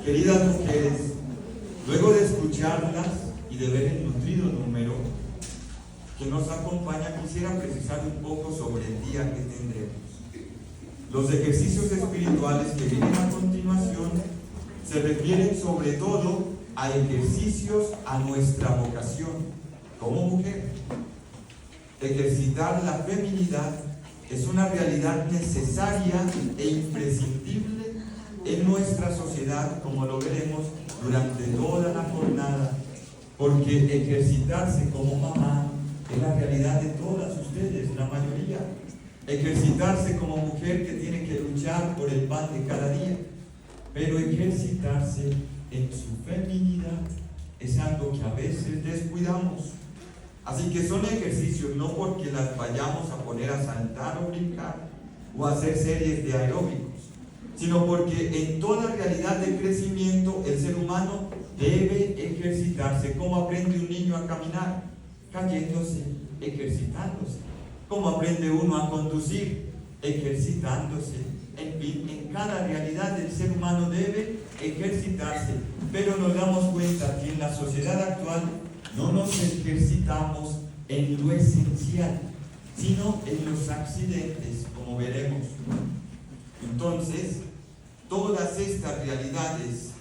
Queridas mujeres, luego de escucharlas y de ver el nutrido número que nos acompaña, quisiera precisar un poco sobre el día que tendremos. Los ejercicios espirituales que vienen a continuación se refieren sobre todo a ejercicios a nuestra vocación como mujer. Ejercitar la feminidad es una realidad necesaria e imprescindible en nuestra sociedad, como lo veremos durante toda la jornada, porque ejercitarse como mamá es la realidad de todas ustedes, la mayoría. Ejercitarse como mujer que tiene que luchar por el pan de cada día, pero ejercitarse en su feminidad es algo que a veces descuidamos. Así que son ejercicios no porque las vayamos a poner a saltar o brincar o a hacer series de aeróbicos, sino porque en toda realidad de crecimiento el ser humano debe ejercitarse. ¿Cómo aprende un niño a caminar? Cayéndose, ejercitándose. ¿Cómo aprende uno a conducir? Ejercitándose. En fin, en cada realidad del ser humano debe ejercitarse, pero nos damos cuenta que en la sociedad actual no nos ejercitamos en lo esencial, sino en los accidentes, como veremos. Entonces, todas estas realidades,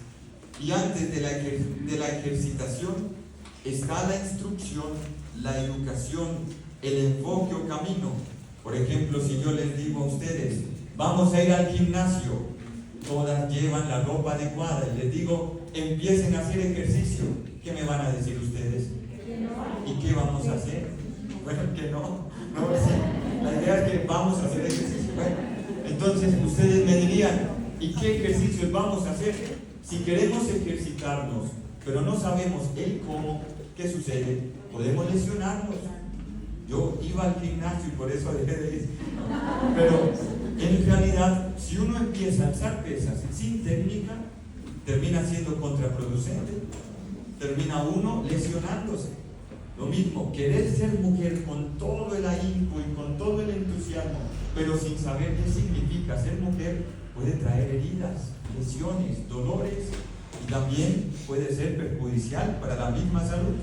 y antes de la ejercitación, está la instrucción, la educación, el enfoque o camino. Por ejemplo, si yo les digo a ustedes, vamos a ir al gimnasio, todas llevan la ropa adecuada, y les digo, empiecen a hacer ejercicio, ¿qué me van a decir ustedes? ¿Y qué vamos a hacer? Bueno, que no sé. La idea es que vamos a hacer ejercicio. Bueno, entonces ustedes me dirían, ¿y qué ejercicios vamos a hacer? Si queremos ejercitarnos, pero no sabemos el cómo, ¿qué sucede? Podemos lesionarnos. Yo iba al gimnasio y por eso dejé de ir. Pero en realidad, si uno empieza a alzar pesas sin técnica, termina siendo contraproducente. Termina uno lesionándose. Lo mismo, querer ser mujer con todo el ahínco y con todo el entusiasmo, pero sin saber qué significa ser mujer, puede traer heridas, lesiones, dolores, y también puede ser perjudicial para la misma salud.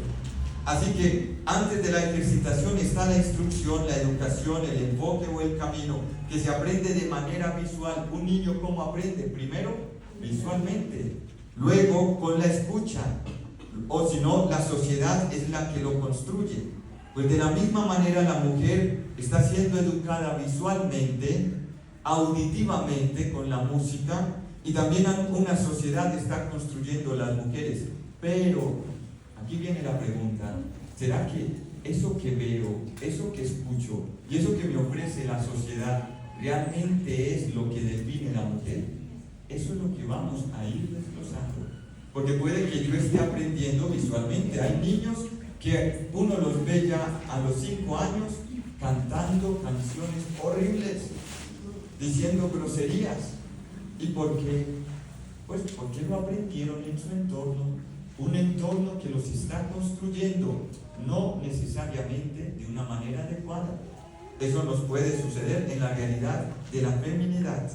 Así que antes de la ejercitación está la instrucción, la educación, el enfoque o el camino, que se aprende de manera visual. Un niño, ¿cómo aprende? Primero, visualmente, luego con la escucha, o si no, la sociedad es la que lo construye. Pues de la misma manera la mujer está siendo educada visualmente, auditivamente con la música, y también una sociedad está construyendo las mujeres. Pero aquí viene la pregunta, ¿será que eso que veo, eso que escucho y eso que me ofrece la sociedad realmente es lo que define la mujer? Eso es lo que vamos a ir desglosando. Porque puede que yo esté aprendiendo visualmente. Hay niños que uno los ve ya a los 5 años cantando canciones horribles, diciendo groserías. ¿Y por qué? Pues porque lo aprendieron en su entorno, un entorno que los está construyendo, no necesariamente de una manera adecuada. Eso nos puede suceder en la realidad de la feminidad.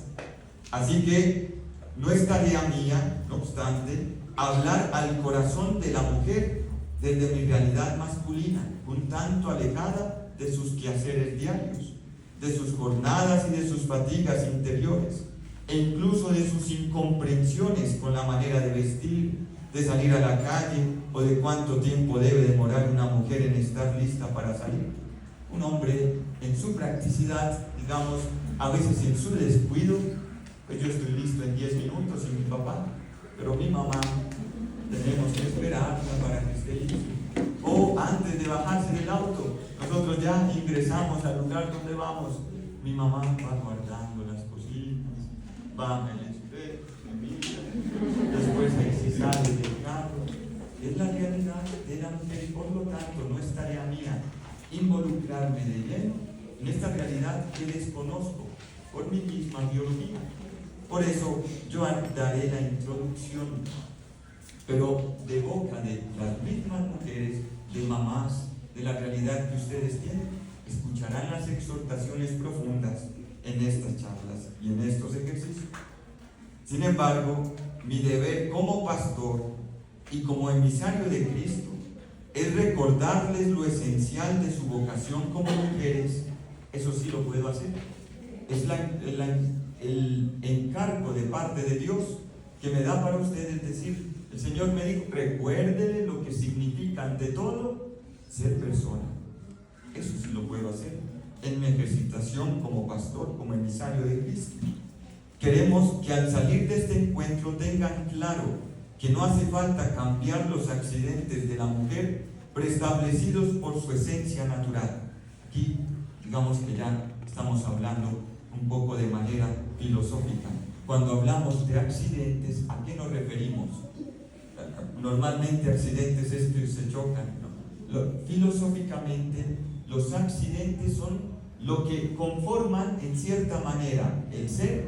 Así que no es tarea mía, no obstante, hablar al corazón de la mujer desde mi realidad masculina, un tanto alejada de sus quehaceres diarios, de sus jornadas y de sus fatigas interiores, e incluso de sus incomprensiones con la manera de vestir, de salir a la calle, o de cuánto tiempo debe demorar una mujer en estar lista para salir. Un hombre en su practicidad, digamos, a veces en su descuido, pues yo estoy listo en 10 minutos y mi papá, pero mi mamá tenemos que esperarla para que esté listo. O antes de bajarse del auto, nosotros ya ingresamos al lugar donde vamos. Mi mamá va guardando las cositas, va en el espejo, me mira, después ahí se sale del carro. Es la realidad de la mujer y por lo tanto no es tarea mía involucrarme de lleno en esta realidad que desconozco por mi misma biología. Por eso yo daré la introducción, pero de boca de las mismas mujeres, de mamás, de la realidad que ustedes tienen, escucharán las exhortaciones profundas en estas charlas y en estos ejercicios. Sin embargo, mi deber como pastor y como emisario de Cristo es recordarles lo esencial de su vocación como mujeres. Eso sí lo puedo hacer. Es el encargo de parte de Dios que me da para ustedes decir, el Señor me dijo, recuérdele lo que significa ante todo ser persona. Eso sí lo puedo hacer en mi ejercitación como pastor, como emisario de Cristo. Queremos que al salir de este encuentro tengan claro que no hace falta cambiar los accidentes de la mujer preestablecidos por su esencia natural. Aquí, digamos que ya estamos hablando un poco de manera filosófica. Cuando hablamos de accidentes, ¿a qué nos referimos? Normalmente accidentes es que se chocan, ¿no? Filosóficamente, los accidentes son lo que conforman en cierta manera el ser,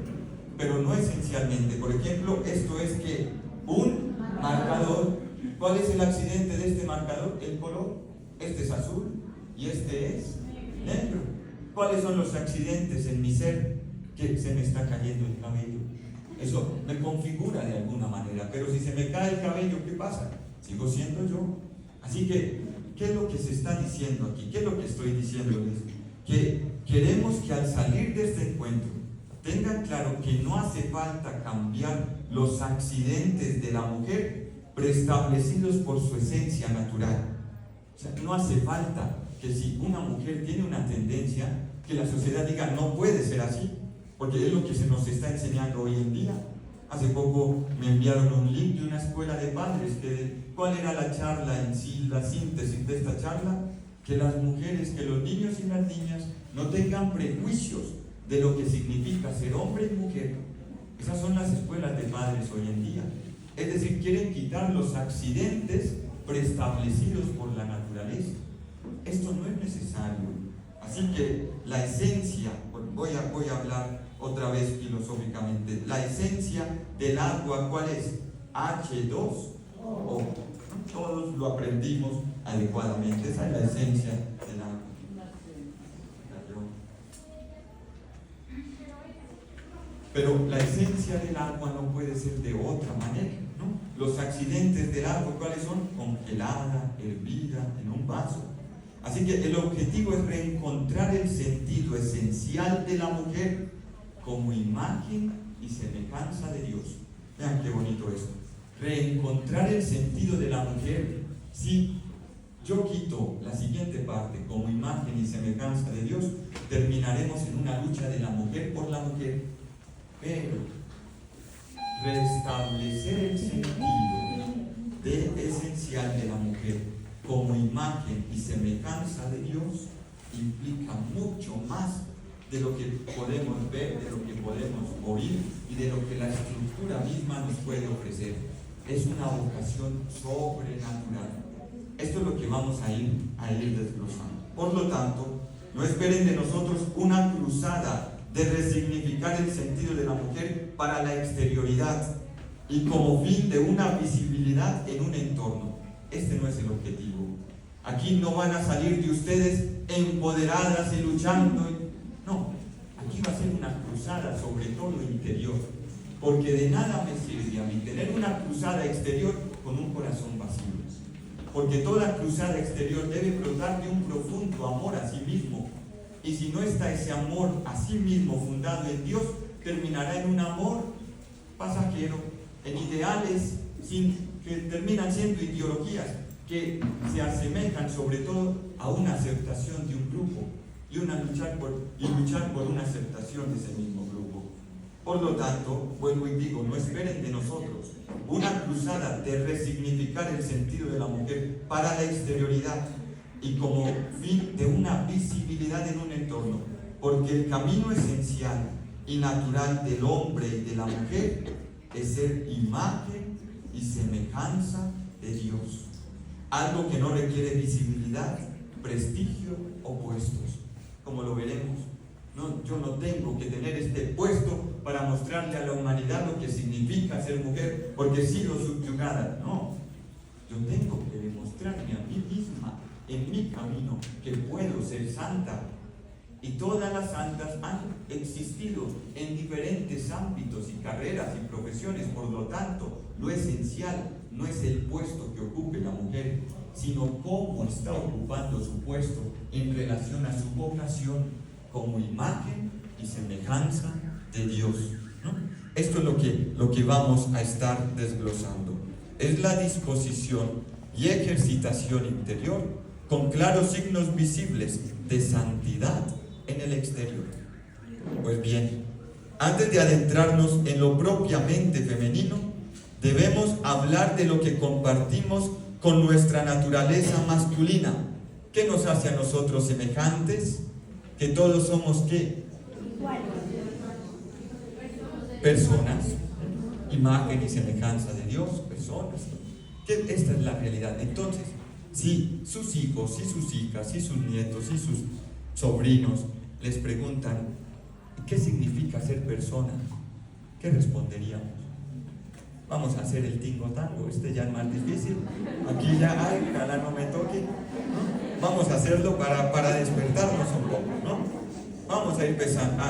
pero no esencialmente. Por ejemplo, esto es que un marcador, ¿cuál es el accidente de este marcador? El color. Este es azul y este es negro. ¿Cuáles son los accidentes en mi ser? Que se me está cayendo el cabello. Eso me configura de alguna manera, pero si se me cae el cabello, ¿qué pasa? Sigo siendo yo. Así que, ¿qué es lo que se está diciendo aquí? ¿Qué es lo que estoy diciéndoles? Que queremos que al salir de este encuentro tengan claro que no hace falta cambiar los accidentes de la mujer preestablecidos por su esencia natural. O sea, no hace falta que si una mujer tiene una tendencia, que la sociedad diga no puede ser así, porque es lo que se nos está enseñando hoy en día. Hace poco me enviaron un link de una escuela de padres, ¿cuál era la charla en sí, la síntesis de esta charla? Que las mujeres, que los niños y las niñas no tengan prejuicios de lo que significa ser hombre y mujer. Esas son las escuelas de padres hoy en día. Es decir, quieren quitar los accidentes preestablecidos por la naturaleza. Esto no es necesario. Así que la esencia, voy a hablar otra vez filosóficamente, la esencia del agua, ¿cuál es? H2O. Todos lo aprendimos adecuadamente. Esa es la esencia del agua. Pero la esencia del agua no puede ser de otra manera, ¿no? Los accidentes del agua, ¿cuáles son? Congelada, hervida, en un vaso. Así que el objetivo es reencontrar el sentido esencial de la mujer como imagen y semejanza de Dios. Vean qué bonito esto. Reencontrar el sentido de la mujer. Si yo quito la siguiente parte, como imagen y semejanza de Dios, terminaremos en una lucha de la mujer por la mujer. Pero restablecer el sentido esencial de la mujer como imagen y semejanza de Dios implica mucho más de lo que podemos ver, de lo que podemos oír y de lo que la estructura misma nos puede ofrecer. Es una vocación sobrenatural. Esto es lo que vamos a ir desglosando. Por lo tanto, no esperen de nosotros una cruzada de resignificar el sentido de la mujer para la exterioridad y como fin de una visibilidad en un entorno. Este no es el objetivo. Aquí no van a salir de ustedes empoderadas y luchando. No, aquí va a ser una cruzada sobre todo interior, porque de nada me sirve a mí tener una cruzada exterior con un corazón vacío, porque toda cruzada exterior debe brotar de un profundo amor a sí mismo. Y si no está ese amor a sí mismo fundado en Dios, terminará en un amor pasajero, en ideales que terminan siendo ideologías que se asemejan sobre todo a una aceptación de un grupo y luchar por una aceptación de ese mismo grupo. Por lo tanto, vuelvo y digo, no esperen de nosotros una cruzada de resignificar el sentido de la mujer para la exterioridad y como fin de una visibilidad en un entorno, porque el camino esencial y natural del hombre y de la mujer es ser imagen y semejanza de Dios, algo que no requiere visibilidad, prestigio o puestos, como lo veremos. No, yo no tengo que tener este puesto para mostrarle a la humanidad lo que significa ser mujer, porque he sido subyugada. No, yo tengo que demostrarme a mí misma en mi camino que puedo ser santa, y todas las santas han existido en diferentes ámbitos y carreras y profesiones. Por lo tanto, lo esencial no es el puesto que ocupe la mujer, sino cómo está ocupando su puesto en relación a su vocación como imagen y semejanza de Dios, ¿no? Esto es lo que vamos a estar desglosando. Es la disposición y ejercitación interior con claros signos visibles de santidad en el exterior. Pues bien, antes de adentrarnos en lo propiamente femenino, debemos hablar de lo que compartimos con nuestra naturaleza masculina. ¿Qué nos hace a nosotros semejantes? Que todos somos ¿qué? Personas, imagen y semejanza de Dios, personas. Esta es la realidad. Entonces, si sus hijos, si sus hijas, si sus nietos, si sus sobrinos les preguntan ¿qué significa ser persona? ¿Qué responderíamos? Vamos a hacer el tingo tango, ya es más difícil. Aquí ya hay, ojalá no me toque, ¿no? Vamos a hacerlo para despertarnos un poco, ¿no? Vamos a ir pensando.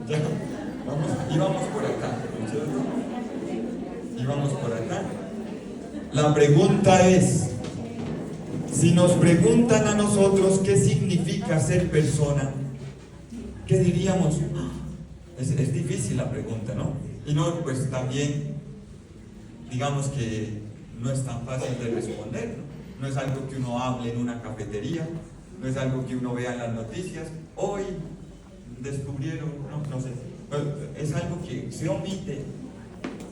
Ya, y vamos por acá, ¿no es cierto? Y vamos por acá. La pregunta es, si nos preguntan a nosotros qué significa ser persona, ¿qué diríamos? Es difícil la pregunta, ¿no? Y no, pues también, digamos que no es tan fácil de responder, ¿no? No es algo que uno hable en una cafetería, no es algo que uno vea en las noticias. Hoy descubrieron, no sé, es algo que se omite.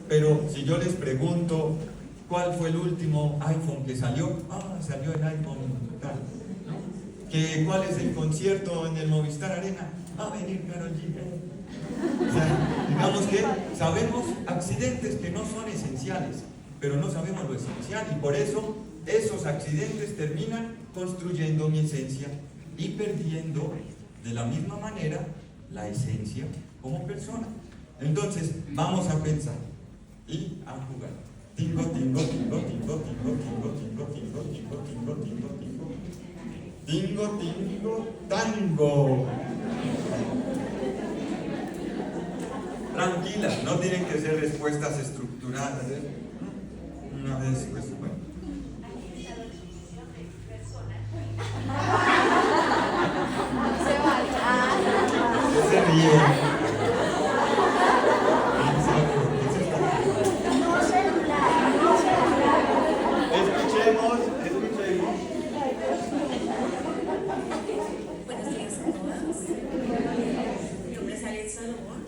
Pero si yo les pregunto cuál fue el último iPhone que salió, salió el iPhone tal, ¿no? ¿Cuál es el concierto en el Movistar Arena? Venir Karol G. O sea, digamos que sabemos accidentes que no son esenciales, pero no sabemos lo esencial, y por eso esos accidentes terminan construyendo mi esencia y perdiendo de la misma manera la esencia como persona. Entonces vamos a pensar y a jugar. Tingo, tingo, tingo, tingo, tingo, tingo, tingo, tingo, tingo, tingo, tingo, tingo. Tingo, tingo, tango. Tranquilas, no tienen que ser respuestas estructuradas, ¿eh? Una vez, pues, bueno. Se ríe. Escuchemos. Buenos días a todas. Mi nombre es Alex Salomón.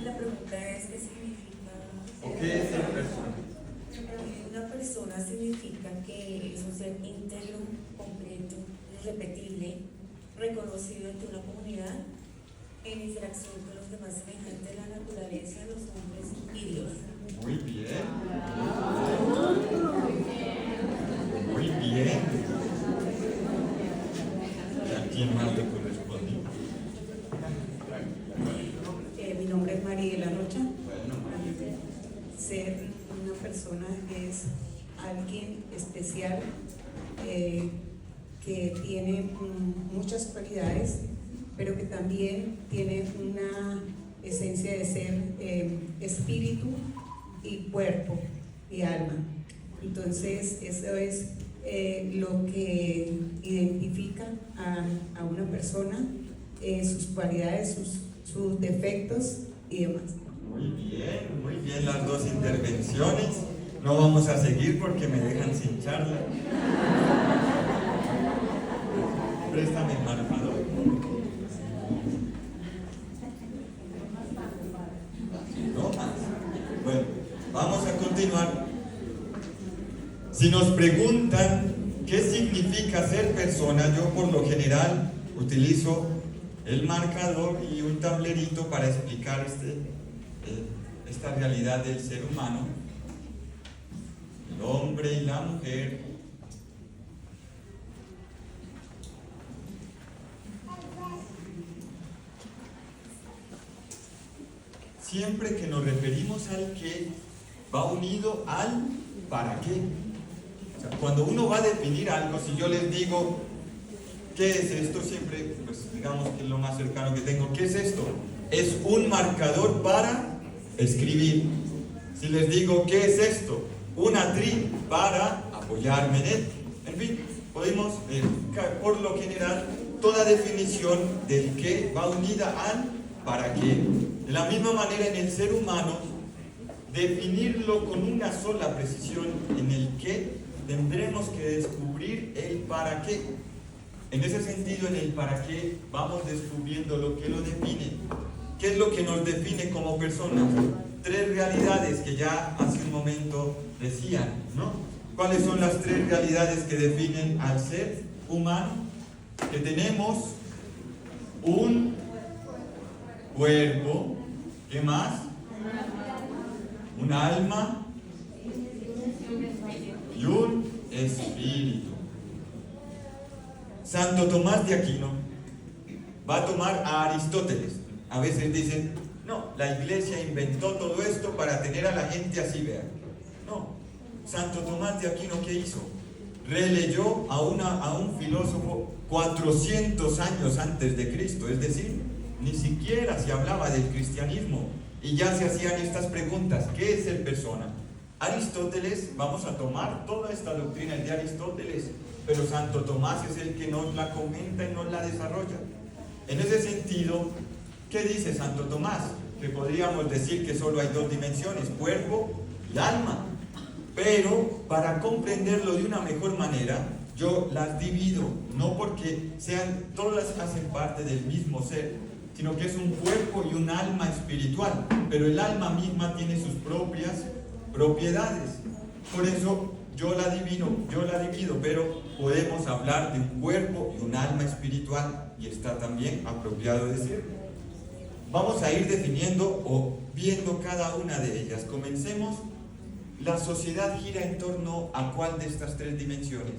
La pregunta es, ¿qué significa? ¿Qué es ser persona? Una persona significa que es un ser íntegro, completo, irrepetible, reconocido entre una comunidad, en interacción con los demás, semejante a la naturaleza, los hombres y Dios. Muy bien. Muy bien. ¿A quién más le correspondió? Mi nombre es Mariela Rocha. Bueno, Ser una persona es alguien especial que tiene muchas cualidades, pero que también tiene una esencia de ser espíritu y cuerpo y alma. Entonces eso es lo que identifica a una persona, sus cualidades, sus defectos y demás. muy bien las dos intervenciones. No vamos a seguir porque me dejan sin charla. Préstame el marcador. No más. Bueno, vamos a continuar. Si nos preguntan qué significa ser persona, yo por lo general utilizo el marcador y un tablerito para explicar esta realidad del ser humano, el hombre y la mujer. Siempre que nos referimos al qué, va unido al para qué. O sea, cuando uno va a definir algo, si yo les digo, ¿Qué es esto? Siempre, pues digamos que es lo más cercano que tengo. ¿Qué es esto? Es un marcador para escribir. Si les digo, ¿qué es esto? Un atril para apoyarme en él. En fin, podemos, por lo general, toda definición del qué va unida al para qué. De la misma manera, en el ser humano, definirlo con una sola precisión en el qué, tendremos que descubrir el para qué. En ese sentido, en el para qué, vamos descubriendo lo que lo define. ¿Qué es lo que nos define como personas? 3 realidades que ya hace un momento decían, ¿no? ¿Cuáles son las 3 realidades que definen al ser humano? Que tenemos un cuerpo, ¿qué más? Un alma y un espíritu. Santo Tomás de Aquino va a tomar a Aristóteles. A veces dicen, no, la iglesia inventó todo esto para tener a la gente así, vean. No, Santo Tomás de Aquino, ¿qué hizo? Releyó a un filósofo 400 años antes de Cristo, es decir, ni siquiera se hablaba del cristianismo y ya se hacían estas preguntas. ¿Qué es ser persona? Aristóteles, vamos a tomar toda esta doctrina de Aristóteles, pero Santo Tomás es el que nos la comenta y nos la desarrolla. En ese sentido, ¿qué dice Santo Tomás? Que podríamos decir que solo hay 2 dimensiones, cuerpo y alma. Pero para comprenderlo de una mejor manera, yo las divido, no porque todas hacen parte del mismo ser, sino que es un cuerpo y un alma espiritual, pero el alma misma tiene sus propias propiedades. Por eso yo la divido, pero podemos hablar de un cuerpo y un alma espiritual, y está también apropiado decirlo. Vamos a ir definiendo o viendo cada una de ellas. Comencemos. La sociedad gira en torno a ¿cuál de estas 3 dimensiones?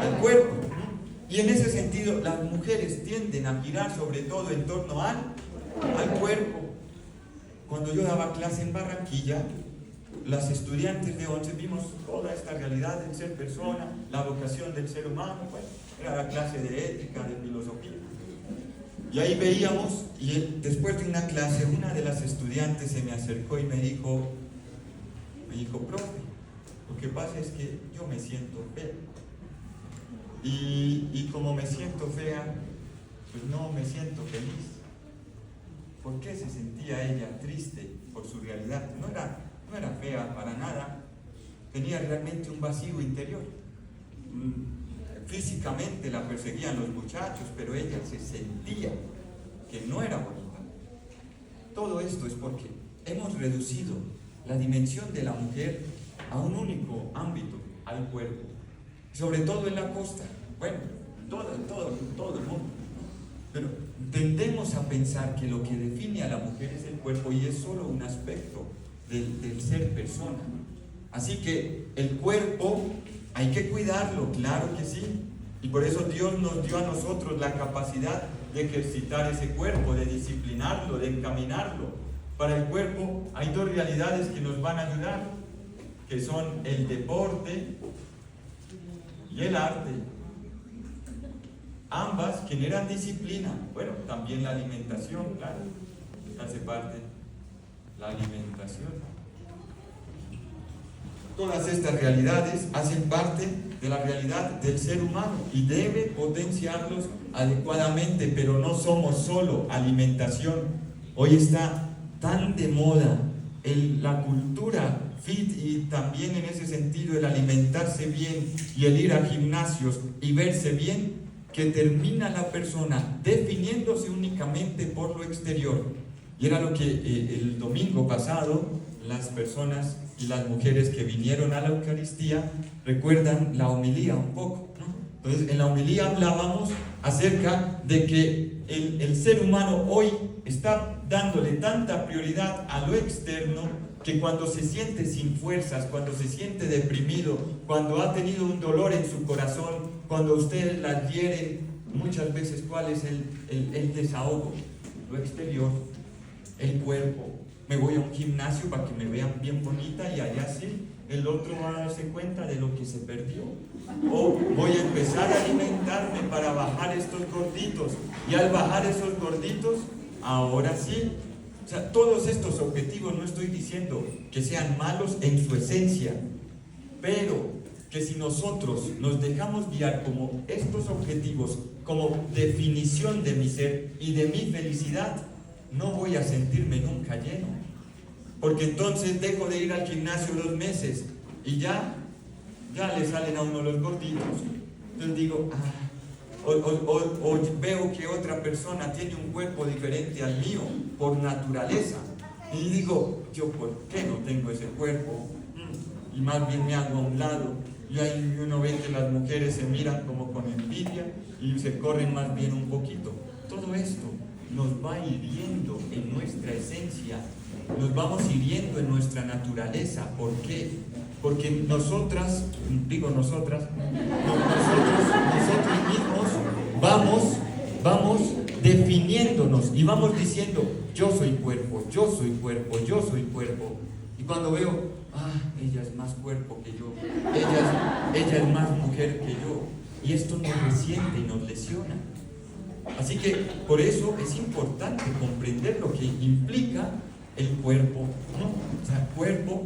Al cuerpo. Y en ese sentido, las mujeres tienden a girar sobre todo en torno al cuerpo. Cuando yo daba clase en Barranquilla, las estudiantes de 11 vimos toda esta realidad del ser persona, la vocación del ser humano. Bueno, era la clase de ética, de filosofía. Y ahí veíamos, y después de una clase, una de las estudiantes se me acercó y me dijo, profe, lo que pasa es que yo me siento fea. Y como me siento fea, pues no me siento feliz. ¿Por qué se sentía ella triste por su realidad? No era fea para nada, tenía realmente un vacío interior. Físicamente la perseguían los muchachos, pero ella se sentía que no era bonita. Todo esto es porque hemos reducido la dimensión de la mujer a un único ámbito, al cuerpo, sobre todo en la costa, bueno, todo el mundo, pero tendemos a pensar que lo que define a la mujer es el cuerpo y es solo un aspecto del ser persona. Así que el cuerpo hay que cuidarlo, claro que sí, y por eso Dios nos dio a nosotros la capacidad de ejercitar ese cuerpo, de disciplinarlo, de encaminarlo. Para el cuerpo hay 2 realidades que nos van a ayudar, que son el deporte y el arte. Ambas generan disciplina. Bueno, también la alimentación, claro, hace parte la alimentación. Todas estas realidades hacen parte de la realidad del ser humano y debe potenciarlos adecuadamente, pero no somos solo alimentación. Hoy está tan de moda la cultura fit y también en ese sentido el alimentarse bien y el ir a gimnasios y verse bien, que termina la persona definiéndose únicamente por lo exterior. Y era lo que el domingo pasado las personas y las mujeres que vinieron a la Eucaristía recuerdan la homilía un poco, ¿no? Entonces en la homilía hablábamos acerca de que el ser humano hoy está dándole tanta prioridad a lo externo que cuando se siente sin fuerzas, cuando se siente deprimido, cuando ha tenido un dolor en su corazón, cuando ustedes la hieren, muchas veces ¿cuál es el desahogo? Lo exterior, el cuerpo. me voy a un gimnasio para que me vean bien bonita y allá sí, el otro va a darse cuenta de lo que se perdió. O voy a empezar a alimentarme para bajar estos gorditos y al bajar esos gorditos, ahora sí. O sea, todos estos objetivos no estoy diciendo que sean malos en su esencia, pero que si nosotros nos dejamos guiar como estos objetivos, como definición de mi ser y de mi felicidad, no voy a sentirme nunca lleno. Porque entonces dejo de ir al gimnasio 2 meses y ya le salen a uno los gorditos. Entonces digo, o veo que otra persona tiene un cuerpo diferente al mío por naturaleza. Y digo, ¿yo por qué no tengo ese cuerpo? Y más bien me hago a un lado. Y ahí uno ve que las mujeres se miran como con envidia y se corren más bien un poquito. Todo esto nos va hiriendo en nuestra esencia, nos vamos hiriendo en nuestra naturaleza. ¿Por qué? Porque nosotros mismos vamos definiéndonos y vamos diciendo, yo soy cuerpo, yo soy cuerpo, yo soy cuerpo. Y cuando veo, ella es más cuerpo que yo, ella es más mujer que yo, y esto nos resiente y nos lesiona. Así que por eso es importante comprender lo que implica el cuerpo, ¿no? O sea,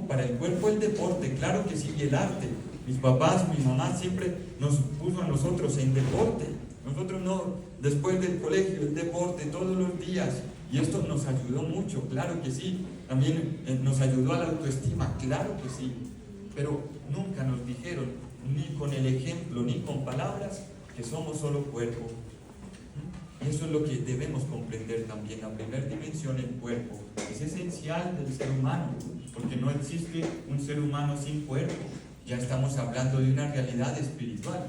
para el cuerpo el deporte, claro que sí, y el arte. Mis papás, mi mamá siempre nos puso a nosotros en deporte. Nosotros no, después del colegio, el deporte todos los días. Y esto nos ayudó mucho, claro que sí. También nos ayudó a la autoestima, claro que sí. Pero nunca nos dijeron, ni con el ejemplo, ni con palabras, que somos solo cuerpo. Y eso es lo que debemos comprender también. La primera dimensión, el cuerpo, es esencial del ser humano, porque no existe un ser humano sin cuerpo. Ya estamos hablando de una realidad espiritual,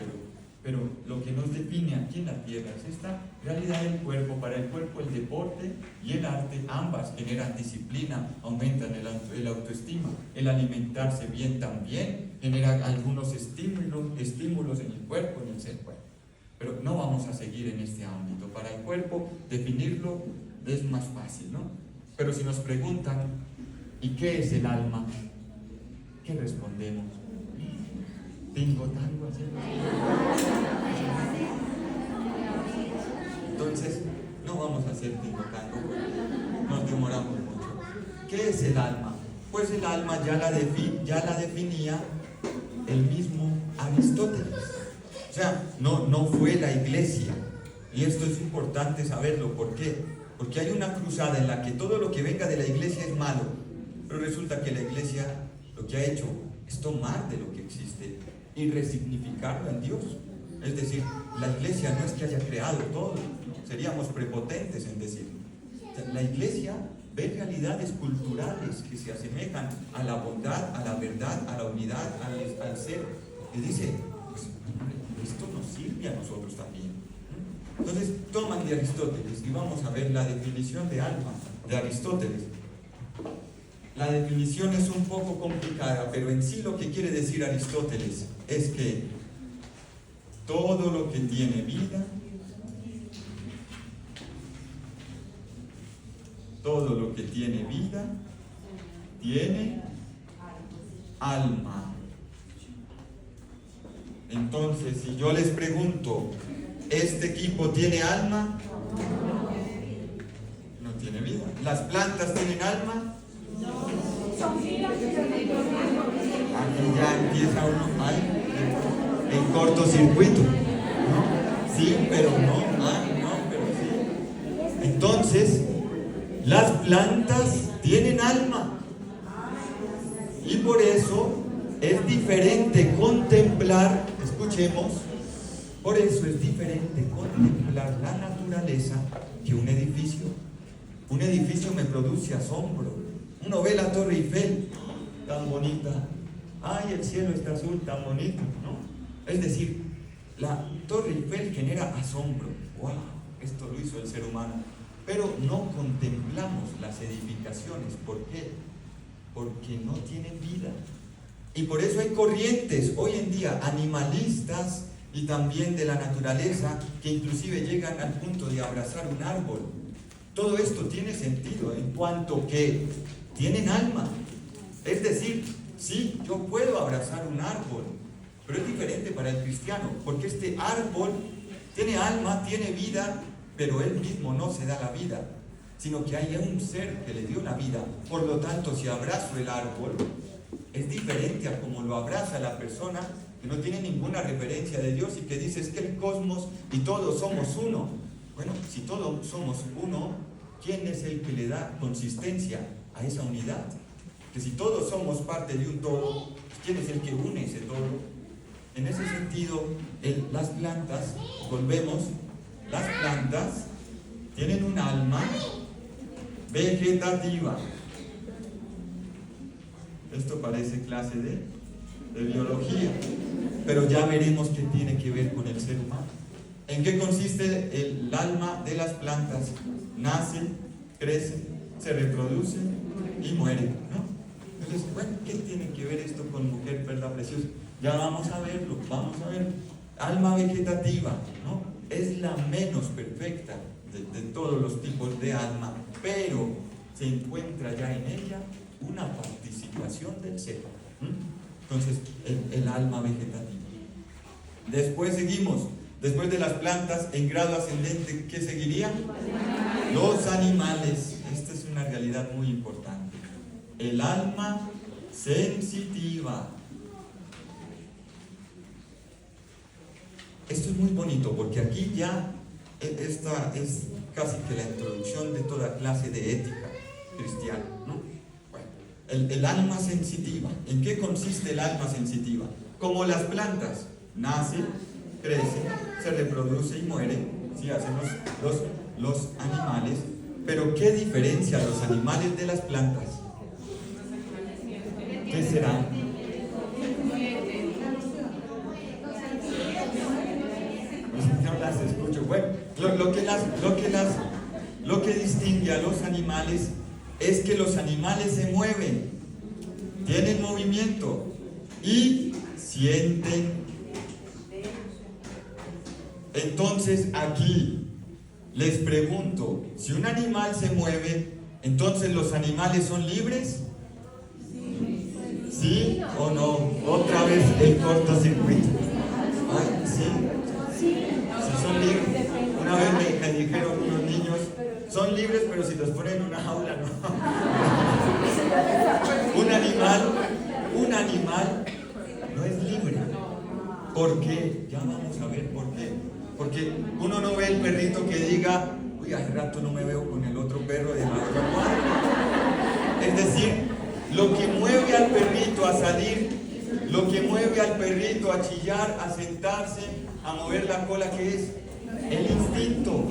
pero lo que nos define aquí en la tierra es esta realidad del cuerpo. Para el cuerpo el deporte y el arte, ambas generan disciplina, aumentan el autoestima. El alimentarse bien también genera algunos estímulos en el cuerpo, en el ser cuerpo. Pero no vamos a seguir en este ámbito. Para el cuerpo, definirlo es más fácil, ¿no? Pero si nos preguntan, ¿y qué es el alma? ¿Qué respondemos? Tingo, tango, así. Entonces, no vamos a hacer tingo, tango, nos demoramos mucho. ¿Qué es el alma? Pues el alma ya la definía el mismo Aristóteles. O sea, no fue la iglesia. Y esto es importante saberlo. ¿Por qué? Porque hay una cruzada en la que todo lo que venga de la iglesia es malo. Pero resulta que la iglesia lo que ha hecho es tomar de lo que existe y resignificarlo en Dios. Es decir, la iglesia no es que haya creado todo. Seríamos prepotentes en decirlo. La iglesia ve realidades culturales que se asemejan a la bondad, a la verdad, a la unidad, al ser. Y dice, pues, esto nos sirve a nosotros también. Entonces toman de Aristóteles y vamos a ver la definición de alma de Aristóteles. La definición es un poco complicada, pero en sí lo que quiere decir Aristóteles es que todo lo que tiene vida, tiene alma. Entonces, si yo les pregunto, ¿este equipo tiene alma? No tiene vida. ¿Las plantas tienen alma? Aquí ya empieza uno en cortocircuito, ¿no? Sí, pero no. No, pero sí. Entonces, las plantas tienen alma. Y por eso es diferente contemplar, escuchemos, por eso es diferente contemplar la naturaleza que un edificio. Un edificio me produce asombro. Uno ve la Torre Eiffel, tan bonita. Ay, el cielo está azul, tan bonito, ¿no? Es decir, la Torre Eiffel genera asombro. ¡Wow! Esto lo hizo el ser humano. Pero no contemplamos las edificaciones. ¿Por qué? Porque no tienen vida. Y por eso hay corrientes hoy en día animalistas y también de la naturaleza que inclusive llegan al punto de abrazar un árbol. todo esto tiene sentido en cuanto que tienen alma. Es decir, sí, yo puedo abrazar un árbol, pero es diferente para el cristiano, porque este árbol tiene alma, tiene vida, pero él mismo no se da la vida, sino que hay un ser que le dio la vida. Por lo tanto, si abrazo el árbol, es diferente a como lo abraza la persona que no tiene ninguna referencia de Dios y que dice, es que el cosmos y todos somos uno. Bueno, si todos somos uno, ¿quién es el que le da consistencia a esa unidad? Que si todos somos parte de un todo, ¿quién es el que une ese todo? En ese sentido, las plantas, volvemos, las plantas tienen un alma vegetativa. Esto parece clase de biología, pero ya veremos qué tiene que ver con el ser humano. ¿En qué consiste el alma de las plantas? Nacen, crecen, se reproducen y mueren, ¿no? Entonces, bueno, ¿qué tiene que ver esto con mujer perla preciosa? Ya vamos a verlo, vamos a ver. Alma vegetativa, ¿no? Es la menos perfecta de todos los tipos de alma, pero se encuentra ya en ella una participación del ser. Entonces, el alma vegetativa. Después seguimos, después de las plantas, en grado ascendente, ¿qué seguiría? Los animales. Esta es una realidad muy importante. El alma sensitiva. Esto es muy bonito porque aquí ya esta es casi que la introducción de toda clase de ética cristiana, ¿no? Bueno, el alma sensitiva. ¿En qué consiste el alma sensitiva? Como las plantas, nacen, crecen, se reproducen y mueren, ¿sí? Hacen los animales. Pero ¿qué diferencia a los animales de las plantas? ¿Qué será? No las escucho. Bueno, lo que distingue a los animales es que los animales se mueven, tienen movimiento y sienten. Entonces aquí les pregunto, si un animal se mueve, entonces los animales son libres. ¿Sí o no? Otra vez el cortocircuito. Ay, ¿sí? Si son libres. Una vez me dijeron unos niños, son libres, pero si los ponen en una jaula, no. Un animal no es libre. ¿Por qué? Ya vamos a ver por qué. Porque uno no ve el perrito que diga, uy, hace rato no me veo con el otro perro de la otra cuadra. Es decir, lo que mueve al perrito a salir, lo que mueve al perrito a chillar, a sentarse, a mover la cola, ¿qué es? El instinto.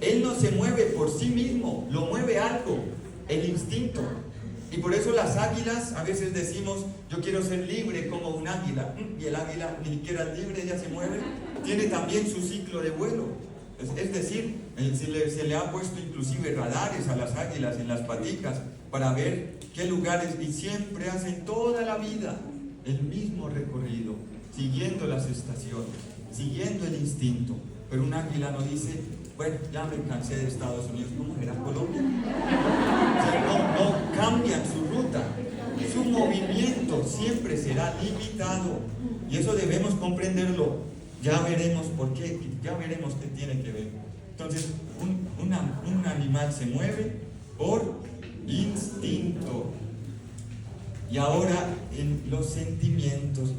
Él no se mueve por sí mismo, lo mueve algo, el instinto. Y por eso las águilas, a veces decimos, yo quiero ser libre como un águila. Y el águila ni siquiera es libre, ella se mueve. Tiene también su ciclo de vuelo. Es decir, se le ha puesto inclusive radares a las águilas en las paticas para ver qué lugares, y siempre hacen toda la vida el mismo recorrido, siguiendo las estaciones, siguiendo el instinto. Pero un águila no dice, bueno, ya me cansé de Estados Unidos, ¿cómo era Colombia? O sea, no cambian su ruta, su movimiento siempre será limitado, y eso debemos comprenderlo. Ya veremos por qué, ya veremos qué tiene que ver. Entonces, un animal se mueve por instinto. Y ahora, en los sentimientos,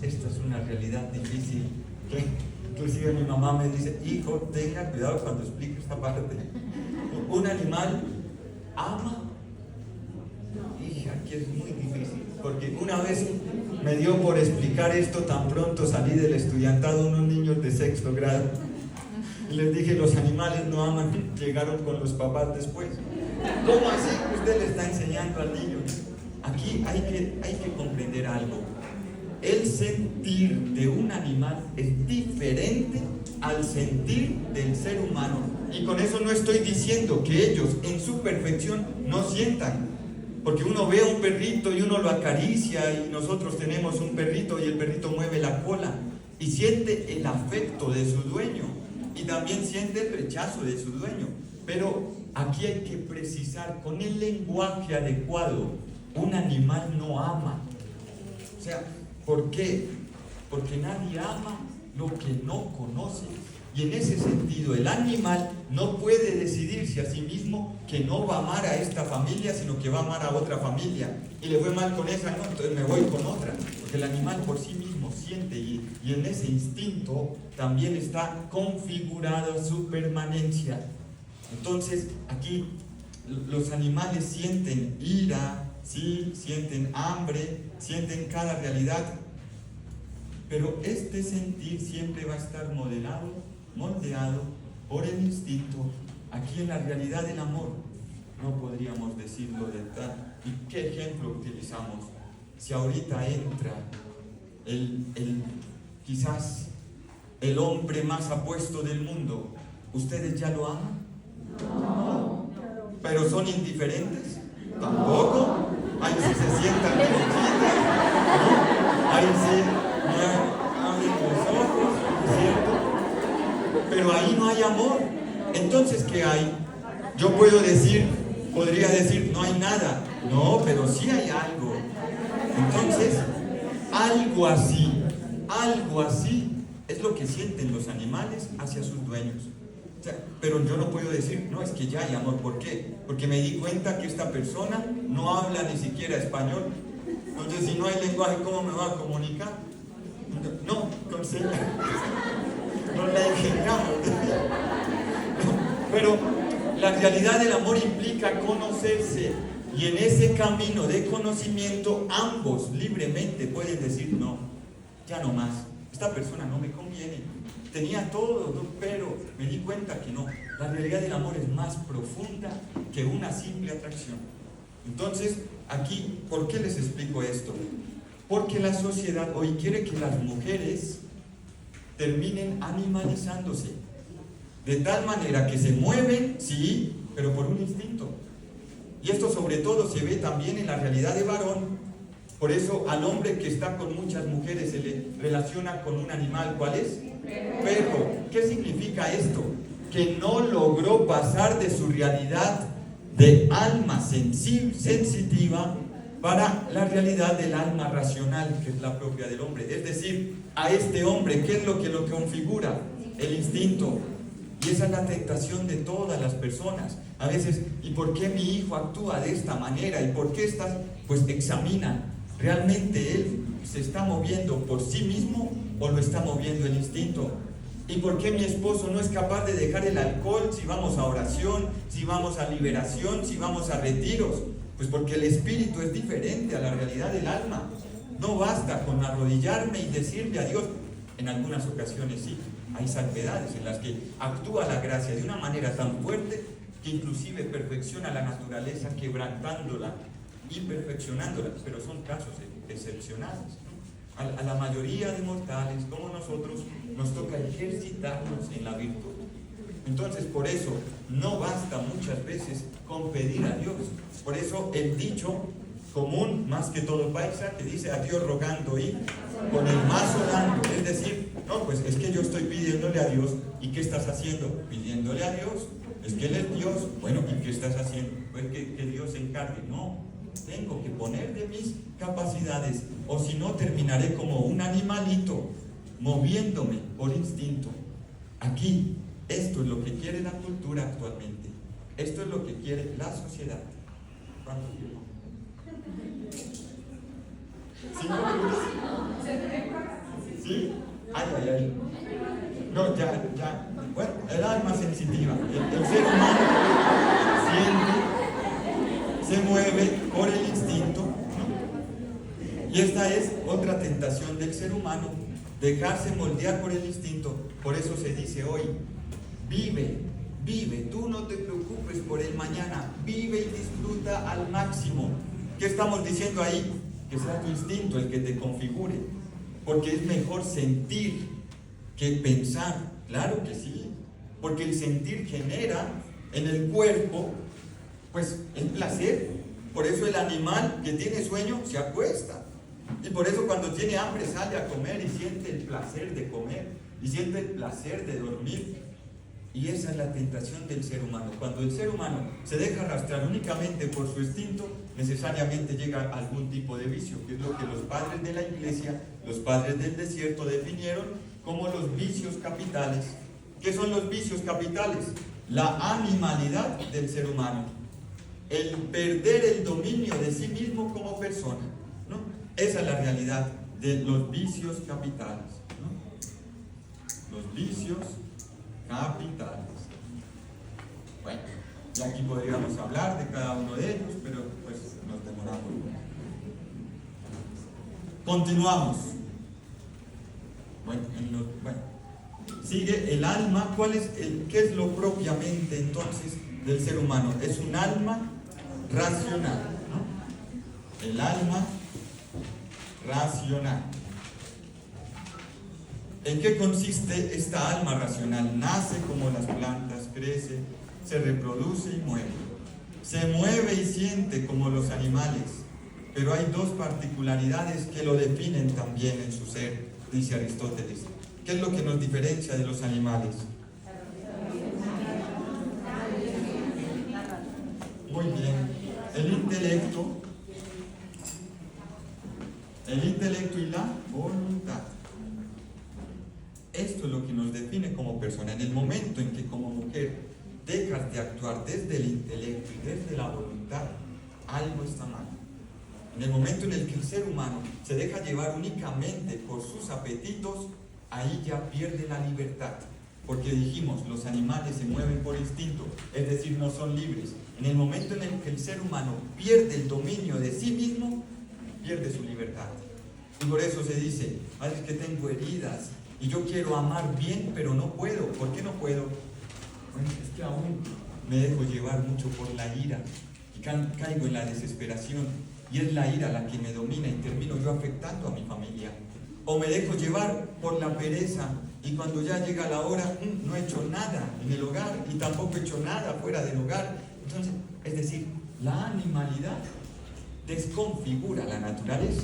esta es una realidad difícil, que inclusive mi mamá me dice, hijo, tenga cuidado cuando explique esta parte. Un animal ama. Hija, que es muy difícil, porque una vez me dio por explicar esto, tan pronto salí del estudiantado, unos niños de 6º grado, y les dije, los animales no aman, llegaron con los papás después. ¿Cómo así? Usted le está enseñando al niño. Aquí hay que comprender algo. El sentir de un animal es diferente al sentir del ser humano. Y con eso no estoy diciendo que ellos en su perfección no sientan. Porque uno ve a un perrito y uno lo acaricia, y nosotros tenemos un perrito y el perrito mueve la cola y siente el afecto de su dueño y también siente el rechazo de su dueño. Pero aquí hay que precisar, con el lenguaje adecuado, un animal no ama. O sea, ¿por qué? Porque nadie ama lo que no conoce. Y en ese sentido, el animal no puede decidirse a sí mismo que no va a amar a esta familia, sino que va a amar a otra familia. Y le fue mal con esa, no, entonces me voy con otra. Porque el animal por sí mismo siente y en ese instinto también está configurada su permanencia. Entonces, aquí los animales sienten ira, sí, sienten hambre, sienten cada realidad. Pero este sentir siempre va a estar moldeado por el instinto. Aquí en la realidad del amor no podríamos decirlo de tal. ¿Y qué ejemplo utilizamos? Si ahorita entra quizás el hombre más apuesto del mundo, ¿ustedes ya lo aman? No. ¿Pero son indiferentes? Tampoco. Ahí sí se sientan derechitas, ¿no? Ahí sí abren los ojos, ¿cierto? Pero ahí no hay amor. Entonces, ¿qué hay? Yo podría decir, no hay nada. No, pero sí hay algo. Entonces, algo así es lo que sienten los animales hacia sus dueños. O sea, pero yo no puedo decir, no, es que ya hay amor. ¿Por qué? Porque me di cuenta que esta persona no habla ni siquiera español. Entonces, si no hay lenguaje, ¿cómo me va a comunicar? No, con señas. No la ingeniamos. Pero la realidad del amor implica conocerse. Y en ese camino de conocimiento, ambos libremente pueden decir, no, ya no más. Esta persona no me conviene. Tenía todo, pero me di cuenta que no. La realidad del amor es más profunda que una simple atracción. Entonces, aquí, ¿por qué les explico esto? Porque la sociedad hoy quiere que las mujeres terminen animalizándose. De tal manera que se mueven, sí, pero por un instinto. Y esto sobre todo se ve también en la realidad de varón. Por eso al hombre que está con muchas mujeres se le relaciona con un animal. ¿Cuál es? Perro. ¿Qué significa esto? Que no logró pasar de su realidad de alma sensitiva para la realidad del alma racional, que es la propia del hombre. Es decir, a este hombre, ¿qué es lo que lo configura? El instinto. Y esa es la tentación de todas las personas. A veces, ¿y por qué mi hijo actúa de esta manera? ¿Y por qué estás? Pues examinan. ¿Realmente él se está moviendo por sí mismo o lo está moviendo el instinto? ¿Y por qué mi esposo no es capaz de dejar el alcohol si vamos a oración, si vamos a liberación, si vamos a retiros? Pues porque el espíritu es diferente a la realidad del alma. No basta con arrodillarme y decirle a Dios. En algunas ocasiones sí, hay salvedades en las que actúa la gracia de una manera tan fuerte que inclusive perfecciona la naturaleza, quebrantándola y perfeccionándola, pero son casos excepcionales, ¿no? A la mayoría de mortales, como nosotros, nos toca ejercitarnos en la virtud. Entonces, por eso, no basta muchas veces con pedir a Dios. Por eso el dicho común, más que todo paisa, que dice a Dios rogando y con el mazo dando. Es decir, no, pues es que yo estoy pidiéndole a Dios. ¿Y qué estás haciendo? Pidiéndole a Dios. Es que Él es Dios. Bueno, ¿y qué estás haciendo? Pues que Dios se encargue. No, tengo que poner de mis capacidades, o si no terminaré como un animalito, moviéndome por instinto. Aquí, esto es lo que quiere la cultura actualmente. Esto es lo que quiere la sociedad. ¿Cuánto tiempo? 5 minutos. ¿Sí? Ay. No, ya. Bueno, el alma sensitiva. El ser humano siente, se mueve por el instinto, ¿no? Y esta es otra tentación del ser humano, dejarse moldear por el instinto. Por eso se dice hoy, vive, tú no te preocupes por el mañana, vive y disfruta al máximo. ¿Qué estamos diciendo ahí? Que sea tu instinto el que te configure, porque es mejor sentir que pensar. Claro que sí, porque el sentir genera en el cuerpo, pues, el placer. Por eso el animal que tiene sueño se acuesta, y por eso cuando tiene hambre sale a comer y siente el placer de comer y siente el placer de dormir. Y esa es la tentación del ser humano. Cuando el ser humano se deja arrastrar únicamente por su instinto, necesariamente llega a algún tipo de vicio, que es lo que los padres de la iglesia, los padres del desierto definieron como los vicios capitales. ¿Qué son los vicios capitales? La animalidad del ser humano, el perder el dominio de sí mismo como persona, ¿no? Esa es la realidad de los vicios capitales, ¿no? Los vicios capitales. Bueno, y aquí podríamos hablar de cada uno de ellos, pero pues nos demoramos. Continuamos. Bueno, sigue el alma. ¿Qué es lo propiamente entonces del ser humano? Es un alma racional, ¿no? El alma racional. ¿En qué consiste esta alma racional? Nace como las plantas, crece, se reproduce y muere. Se mueve y siente como los animales, pero hay dos particularidades que lo definen también en su ser, dice Aristóteles. ¿Qué es lo que nos diferencia de los animales? Muy bien. El intelecto y la voluntad. Esto es lo que nos define como persona. En el momento en que como mujer dejas de actuar desde el intelecto y desde la voluntad, algo está mal. En el momento en el que el ser humano se deja llevar únicamente por sus apetitos, ahí ya pierde la libertad. Porque dijimos, los animales se mueven por instinto, es decir, no son libres. En el momento en el que el ser humano pierde el dominio de sí mismo, pierde su libertad. Y por eso se dice, es que tengo heridas y yo quiero amar bien, pero no puedo. ¿Por qué no puedo? Bueno, es que aún me dejo llevar mucho por la ira y caigo en la desesperación, y es la ira la que me domina y termino yo afectando a mi familia. O me dejo llevar por la pereza y cuando ya llega la hora no he hecho nada en el hogar y tampoco he hecho nada fuera del hogar. Entonces, es decir, la animalidad desconfigura la naturaleza.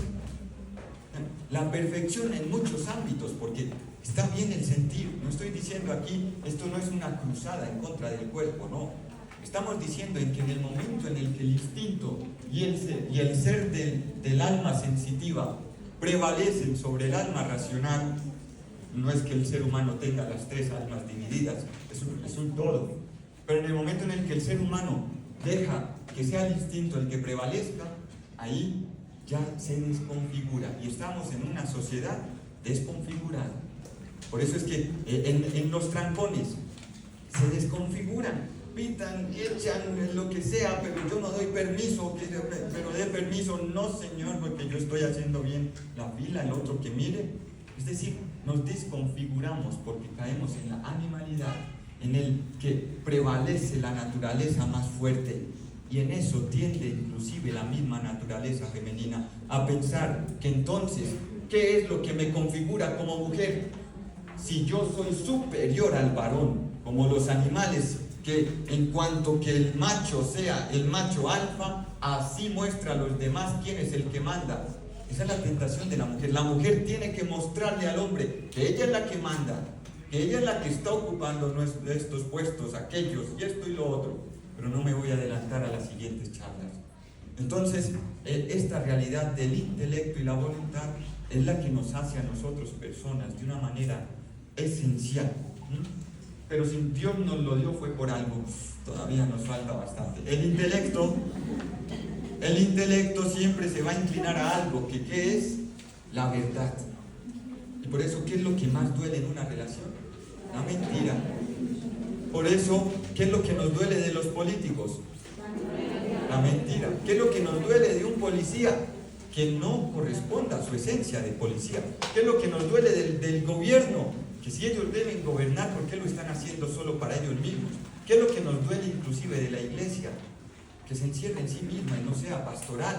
La perfección en muchos ámbitos, porque está bien el sentir. No estoy diciendo aquí, esto no es una cruzada en contra del cuerpo, no. Estamos diciendo en que en el momento en el que el instinto y el ser del alma sensitiva prevalecen sobre el alma racional, no es que el ser humano tenga las tres almas divididas, es un todo. Pero en el momento en el que el ser humano deja que sea el instinto el que prevalezca, ahí ya se desconfigura y estamos en una sociedad desconfigurada. Por eso es que en los trancones se desconfiguran, pitan, echan lo que sea, pero yo no doy permiso, pero dé permiso, no señor, porque yo estoy haciendo bien la fila, el otro que mire. Es decir, nos desconfiguramos porque caemos en la animalidad, en el que prevalece la naturaleza más fuerte. Y en eso tiende inclusive la misma naturaleza femenina a pensar que entonces, ¿qué es lo que me configura como mujer? Si yo soy superior al varón, como los animales, que en cuanto que el macho sea el macho alfa, así muestra a los demás quién es el que manda. Esa es la tentación de la mujer. La mujer tiene que mostrarle al hombre que ella es la que manda, que ella es la que está ocupando estos puestos, aquellos y esto y lo otro. Pero no me voy a adelantar a las siguientes charlas. Entonces, esta realidad del intelecto y la voluntad es la que nos hace a nosotros personas de una manera esencial. Pero si Dios nos lo dio fue por algo, todavía nos falta bastante. El intelecto siempre se va a inclinar a algo, que ¿qué es? La verdad. Y por eso, ¿qué es lo que más duele en una relación? La mentira. Por eso, ¿qué es lo que nos duele de los políticos? La mentira. ¿Qué es lo que nos duele de un policía? Que no corresponda a su esencia de policía. ¿Qué es lo que nos duele del gobierno? Que si ellos deben gobernar, ¿por qué lo están haciendo solo para ellos mismos? ¿Qué es lo que nos duele inclusive de la iglesia? Que se encierre en sí misma y no sea pastoral.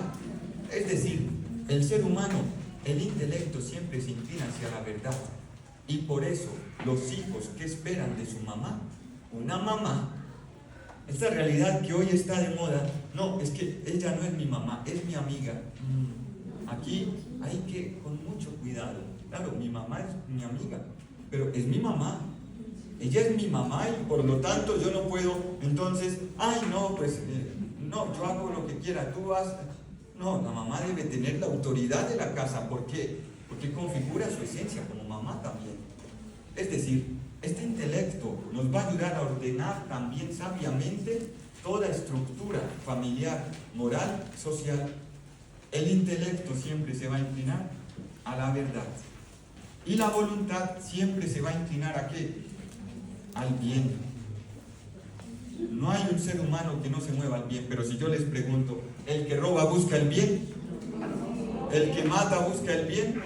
Es decir, el ser humano, el intelecto siempre se inclina hacia la verdad. Y por eso, los hijos, ¿qué esperan de su mamá? Una mamá. Esta realidad que hoy está de moda, no, es que ella no es mi mamá, es mi amiga. Aquí hay que, con mucho cuidado. Claro, mi mamá es mi amiga, pero es mi mamá. ella es mi mamá y por lo tanto yo no puedo, entonces, ay no, pues no, yo hago lo que quiera, tú vas. No, la mamá debe tener la autoridad de la casa. ¿Por qué? Porque configura su esencia como mamá también. Es decir, este intelecto nos va a ayudar a ordenar también sabiamente toda estructura familiar, moral, social. El intelecto siempre se va a inclinar a la verdad. Y la voluntad siempre se va a inclinar ¿a qué? Al bien. No hay un ser humano que no se mueva al bien, pero si yo les pregunto, ¿el que roba busca el bien? ¿El que mata busca el bien?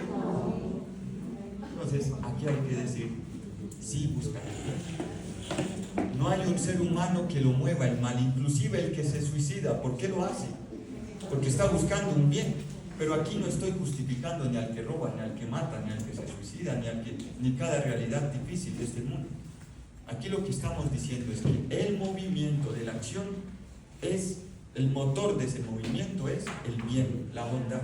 Entonces, aquí hay que decir, sí busca el bien. No hay un ser humano que lo mueva el mal, inclusive el que se suicida. ¿Por qué lo hace? Porque está buscando un bien. Pero aquí no estoy justificando ni al que roba, ni al que mata, ni al que se suicida, ni cada realidad difícil de este mundo. Aquí lo que estamos diciendo es que el movimiento de la acción es, el motor de ese movimiento es el bien, la bondad.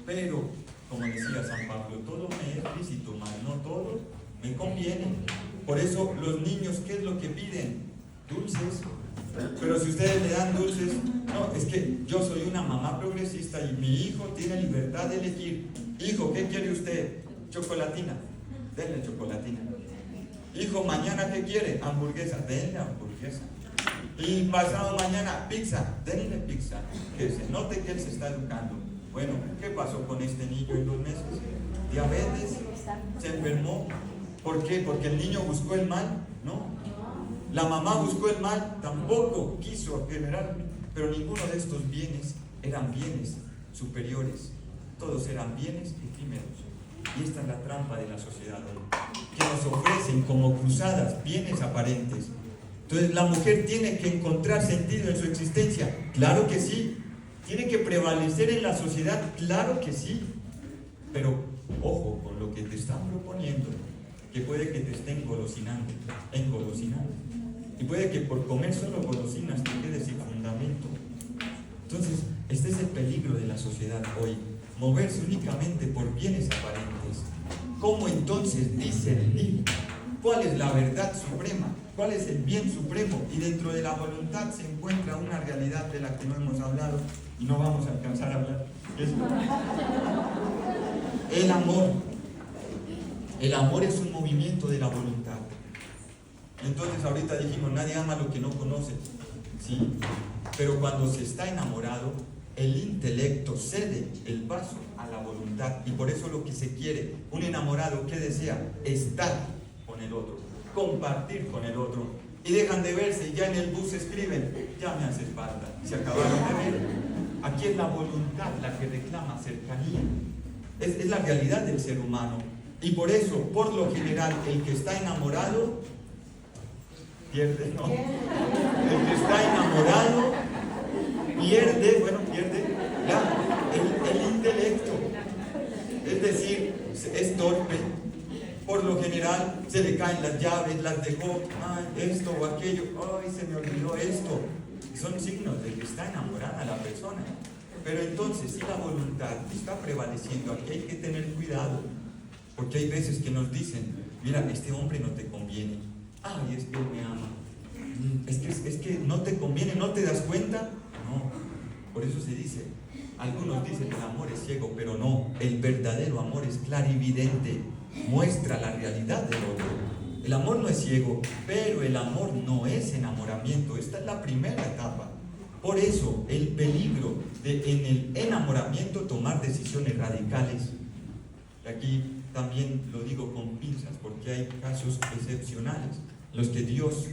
Pero, como decía San Pablo, todo me es lícito, mas no todo me conviene. Por eso los niños, ¿qué es lo que piden? Dulces. Pero si ustedes le dan dulces, no, es que yo soy una mamá progresista y mi hijo tiene libertad de elegir. Hijo, ¿qué quiere usted? Chocolatina, denle chocolatina. Hijo, mañana ¿qué quiere? Hamburguesa, denle hamburguesa. Y pasado mañana, pizza, denle pizza. Que se note que él se está educando. Bueno, ¿qué pasó con este niño en 2 meses? Diabetes, se enfermó. ¿Por qué? Porque el niño buscó el mal, ¿no? La mamá buscó el mal, tampoco quiso generar, pero ninguno de estos bienes eran bienes superiores, todos eran bienes efímeros. Y esta es la trampa de la sociedad hoy, que nos ofrecen como cruzadas bienes aparentes. Entonces, ¿la mujer tiene que encontrar sentido en su existencia? Claro que sí. ¿Tiene que prevalecer en la sociedad? Claro que sí. Pero, ojo con lo que te están proponiendo, que puede que te estén engolosinando. Y puede que por comer solo golosinas te quedes sin fundamento. Entonces, este es el peligro de la sociedad hoy, moverse únicamente por bienes aparentes. ¿Cómo entonces discernir cuál es la verdad suprema? ¿Cuál es el bien supremo? Y dentro de la voluntad se encuentra una realidad de la que no hemos hablado y no vamos a alcanzar a hablar. Es el amor. El amor es un movimiento de la voluntad. Entonces ahorita dijimos, nadie ama lo que no conoce. Sí, pero cuando se está enamorado, el intelecto cede el paso a la voluntad. Y por eso lo que se quiere, un enamorado, ¿qué desea? Estar con el otro, compartir con el otro. Y dejan de verse y ya en el bus escriben, ya me haces falta. Se acabaron de ver. Aquí es la voluntad la que reclama cercanía. Es la realidad del ser humano. Y por eso, por lo general, el que está enamorado pierde, ¿no? El que está enamorado pierde ya, el intelecto. Es decir, es torpe. Por lo general se le caen las llaves, las dejó, ay, esto o aquello, ay, se me olvidó esto. Son signos de que está enamorada la persona. Pero entonces, si la voluntad está prevaleciendo, aquí hay que tener cuidado. Porque hay veces que nos dicen, mira, este hombre no te conviene. Ay, es que él me ama. Es que no te conviene, ¿no te das cuenta? No, por eso se dice, algunos dicen que el amor es ciego, pero no, el verdadero amor es clarividente, muestra la realidad del otro. El amor no es ciego, pero el amor no es enamoramiento. Esta es la primera etapa. Por eso, el peligro de en el enamoramiento tomar decisiones radicales. Y aquí también lo digo con pinzas, porque hay casos excepcionales, en los que Dios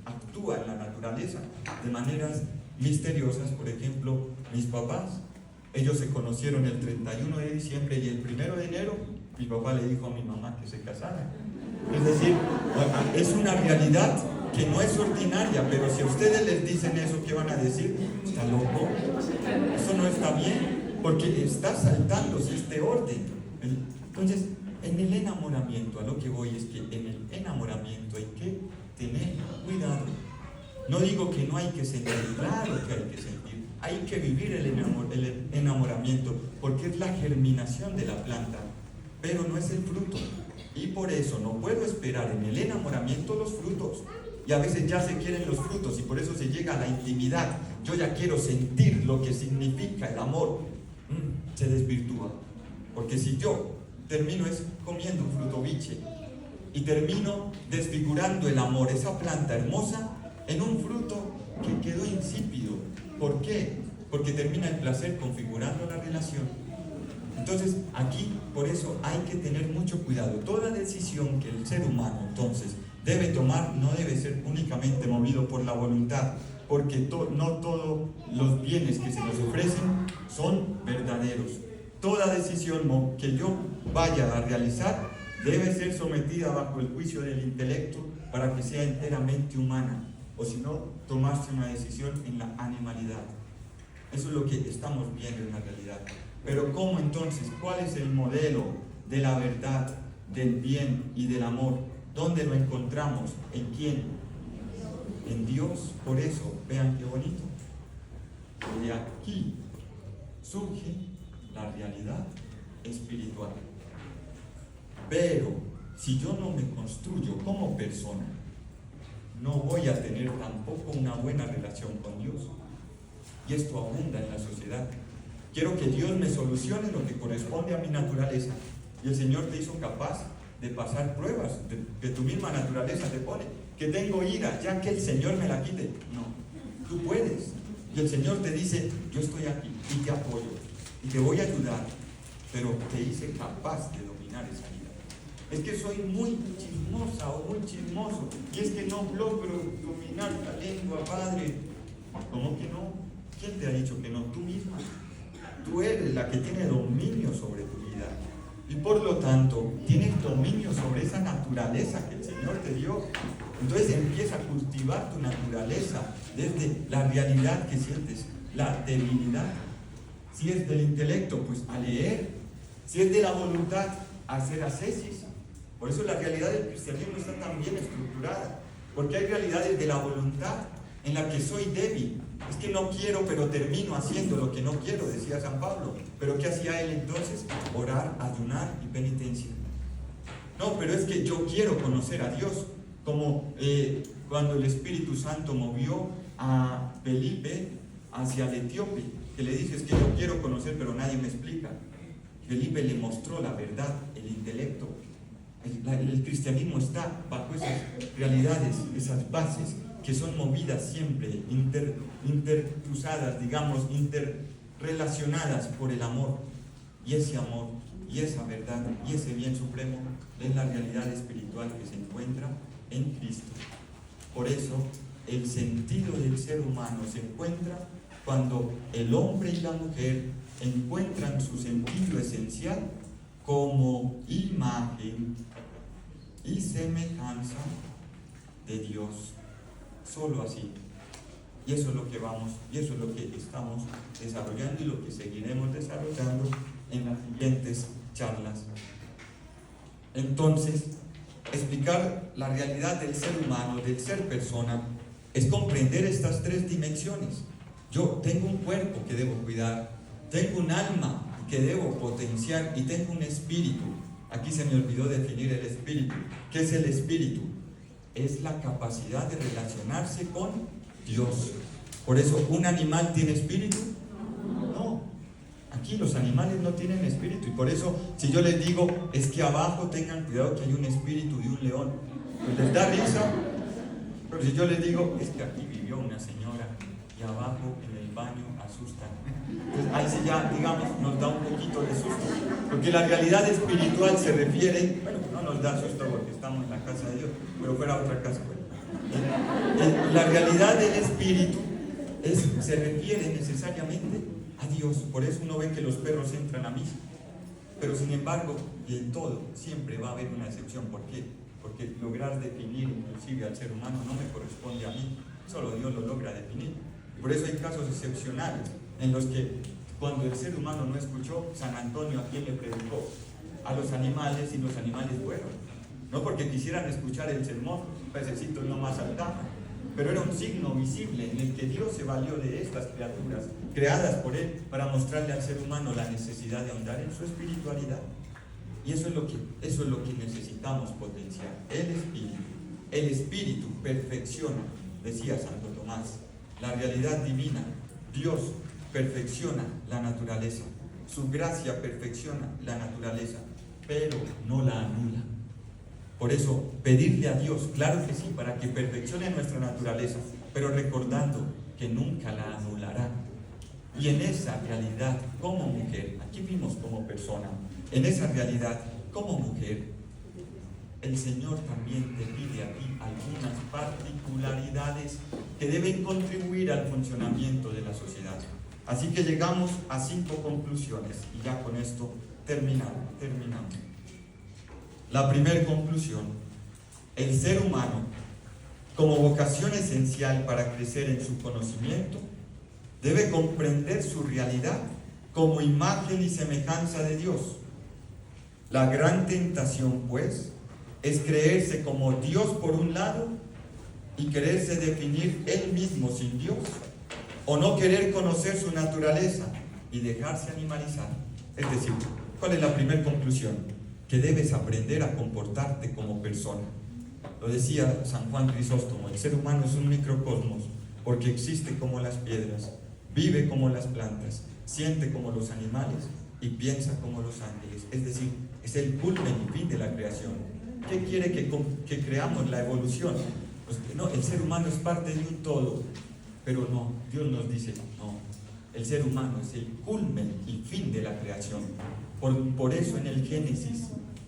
actúa en la naturaleza de maneras misteriosas. Por ejemplo, mis papás, ellos se conocieron el 31 de diciembre y el 1 de enero mi papá le dijo a mi mamá que se casara. Es decir, es una realidad que no es ordinaria, pero si a ustedes les dicen eso, ¿qué van a decir? ¿Está loco? Eso no está bien, porque está saltándose este orden. Entonces, en el enamoramiento, a lo que voy es que en el enamoramiento hay que tener cuidado. No digo que no hay que sentir, claro que hay que sentir, hay que vivir el enamoramiento, porque es la germinación de la planta. pero no es el fruto. Y por eso no puedo esperar en el enamoramiento los frutos. Y a veces ya se quieren los frutos y por eso se llega a la intimidad. Yo ya quiero sentir lo que significa el amor. Se desvirtúa. Porque si yo termino es comiendo un fruto biche y termino desfigurando el amor, esa planta hermosa, en un fruto que quedó insípido. ¿Por qué? Porque termina el placer configurando la relación. Entonces, aquí, por eso hay que tener mucho cuidado. Toda decisión que el ser humano, entonces, debe tomar, no debe ser únicamente movido por la voluntad, porque no todos los bienes que se nos ofrecen son verdaderos. Toda decisión que yo vaya a realizar debe ser sometida bajo el juicio del intelecto para que sea enteramente humana, o si no, tomarse una decisión en la animalidad. Eso es lo que estamos viendo en la realidad. Pero ¿cómo entonces? ¿Cuál es el modelo de la verdad, del bien y del amor? ¿Dónde lo encontramos? ¿En quién? En Dios. Por eso, vean qué bonito. De aquí surge la realidad espiritual. Pero si yo no me construyo como persona, no voy a tener tampoco una buena relación con Dios. Y esto abunda en la sociedad. Quiero que Dios me solucione lo que corresponde a mi naturaleza. Y el Señor te hizo capaz de pasar pruebas que tu misma naturaleza te pone. Que tengo ira, ya que el Señor me la quite. No, tú puedes. Y el Señor te dice, yo estoy aquí y te apoyo y te voy a ayudar, pero te hice capaz de dominar esa ira. Es que soy muy chismosa o muy chismoso y es que no logro dominar la lengua, Padre. ¿Cómo que no? ¿Quién te ha dicho que no? Tú misma. Tú eres la que tiene dominio sobre tu vida. Y por lo tanto, tienes dominio sobre esa naturaleza que el Señor te dio. Entonces empieza a cultivar tu naturaleza desde la realidad que sientes, la debilidad. Si es del intelecto, pues a leer. Si es de la voluntad, a hacer ascesis. Por eso la realidad del cristianismo está tan bien estructurada. Porque hay realidades de la voluntad en la que soy débil. Es que no quiero, pero termino haciendo lo que no quiero, decía San Pablo. ¿Pero qué hacía él entonces? Orar, ayunar y penitencia. No, pero es que yo quiero conocer a Dios. Como cuando el Espíritu Santo movió a Felipe hacia el etíope, que le dice, es que yo quiero conocer, pero nadie me explica. Felipe le mostró la verdad, el intelecto. El cristianismo está bajo esas realidades, esas bases que son movidas siempre, intercruzadas, digamos, interrelacionadas por el amor. Y ese amor, y esa verdad, y ese bien supremo es la realidad espiritual que se encuentra en Cristo. Por eso, el sentido del ser humano se encuentra cuando el hombre y la mujer encuentran su sentido esencial como imagen y semejanza de Dios. Solo así. Y eso es lo que vamos, y eso es lo que estamos desarrollando y lo que seguiremos desarrollando en las siguientes charlas. Entonces, explicar la realidad del ser humano, del ser persona, es comprender estas tres dimensiones. Yo tengo un cuerpo que debo cuidar, tengo un alma que debo potenciar y tengo un espíritu. Aquí se me olvidó definir el espíritu. ¿Qué es el espíritu? Es la capacidad de relacionarse con Dios. Por eso, ¿un animal tiene espíritu? No. Aquí los animales no tienen espíritu. Y por eso, si yo les digo, es que abajo tengan cuidado que hay un espíritu de un león, pues les da risa. Pero si yo les digo, es que aquí vivió una señora y abajo en el baño asustan. Entonces, ahí sí ya, digamos, nos da un poquito de susto. Porque la realidad espiritual se refiere, bueno, no nos da susto porque estamos en la casa de Dios, pero fuera otra casa. La realidad del espíritu se refiere necesariamente a Dios. Por eso uno ve que los perros entran a misa. Pero sin embargo, y en todo, siempre va a haber una excepción. ¿Por qué? Porque lograr definir inclusive al ser humano no me corresponde a mí. Solo Dios lo logra definir. Por eso hay casos excepcionales en los que cuando el ser humano no escuchó, San Antonio a quién le predicó, a los animales, y los animales fueron. No porque quisieran escuchar el sermón, pececitos no más saltaban, pero era un signo visible en el que Dios se valió de estas criaturas creadas por Él para mostrarle al ser humano la necesidad de ahondar en su espiritualidad. Y eso es lo que necesitamos potenciar. El Espíritu perfecciona, decía Santo Tomás, la realidad divina. Dios perfecciona la naturaleza. Su gracia perfecciona la naturaleza, pero no la anula. Por eso, pedirle a Dios, claro que sí, para que perfeccione nuestra naturaleza, pero recordando que nunca la anulará. Y en esa realidad, como mujer, aquí vimos como persona, en esa realidad, como mujer, el Señor también te pide a ti algunas particularidades que deben contribuir al funcionamiento de la sociedad. Así que llegamos a 5 conclusiones y ya con esto terminamos. La primera conclusión: el ser humano, como vocación esencial para crecer en su conocimiento, debe comprender su realidad como imagen y semejanza de Dios. La gran tentación, pues, es creerse como Dios por un lado y quererse definir él mismo sin Dios, o no querer conocer su naturaleza y dejarse animalizar. Es decir, ¿cuál es la primera conclusión? Que debes aprender a comportarte como persona. Lo decía San Juan Crisóstomo: el ser humano es un microcosmos porque existe como las piedras, vive como las plantas, siente como los animales y piensa como los ángeles. Es decir, es el culmen y fin de la creación. ¿Qué quiere que creamos? La evolución. Pues no, el ser humano es parte de un todo, pero no, Dios nos dice, no, el ser humano es el culmen y fin de la creación. Por eso en el Génesis,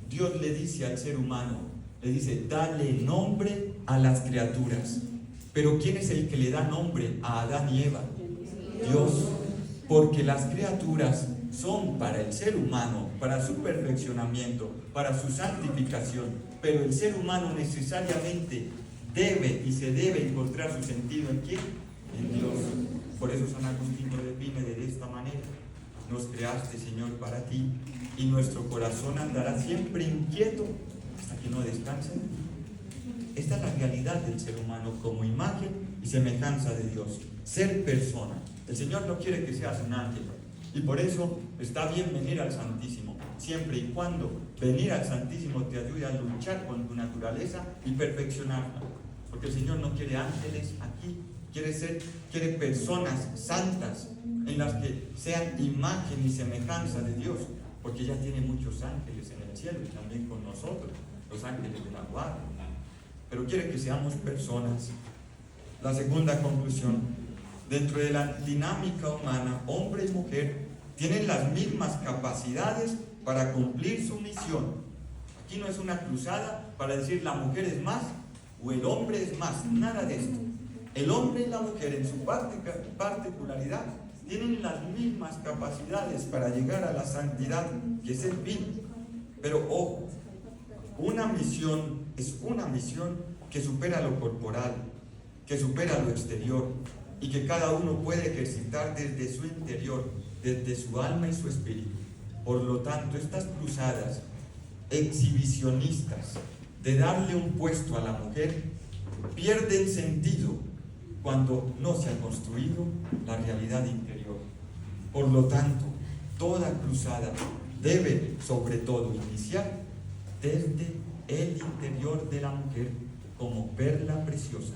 Dios le dice al ser humano, le dice, dale nombre a las criaturas. Pero ¿quién es el que le da nombre a Adán y Eva? Dios. Porque las criaturas son para el ser humano, para su perfeccionamiento, para su santificación, pero el ser humano necesariamente debe y se debe encontrar su sentido ¿en quién? En Dios. Por eso San Agustín lo define de esta manera: nos creaste, Señor, para ti, y nuestro corazón andará siempre inquieto hasta que no descanse. Esta es la realidad del ser humano como imagen y semejanza de Dios, ser persona. El Señor no quiere que seas un ángel, y por eso está bien venir al Santísimo, siempre y cuando venir al Santísimo te ayude a luchar con tu naturaleza y perfeccionarla. Porque el Señor no quiere ángeles aquí, quiere personas santas en las que sean imagen y semejanza de Dios, porque ya tiene muchos ángeles en el cielo y también con nosotros, los ángeles de la guardia. Pero quiere que seamos personas. La segunda conclusión: dentro de la dinámica humana, hombre y mujer tienen las mismas capacidades para cumplir su misión. Aquí no es una cruzada para decir la mujer es más o el hombre es más, nada de esto. El hombre y la mujer en su particularidad tienen las mismas capacidades para llegar a la santidad, que es el fin. Pero ojo, una misión es una misión que supera lo corporal, que supera lo exterior, y que cada uno puede ejercitar desde su interior, desde su alma y su espíritu. Por lo tanto, estas cruzadas exhibicionistas de darle un puesto a la mujer pierden sentido cuando no se ha construido la realidad interior. Por lo tanto, toda cruzada debe sobre todo iniciar desde el interior de la mujer como perla preciosa.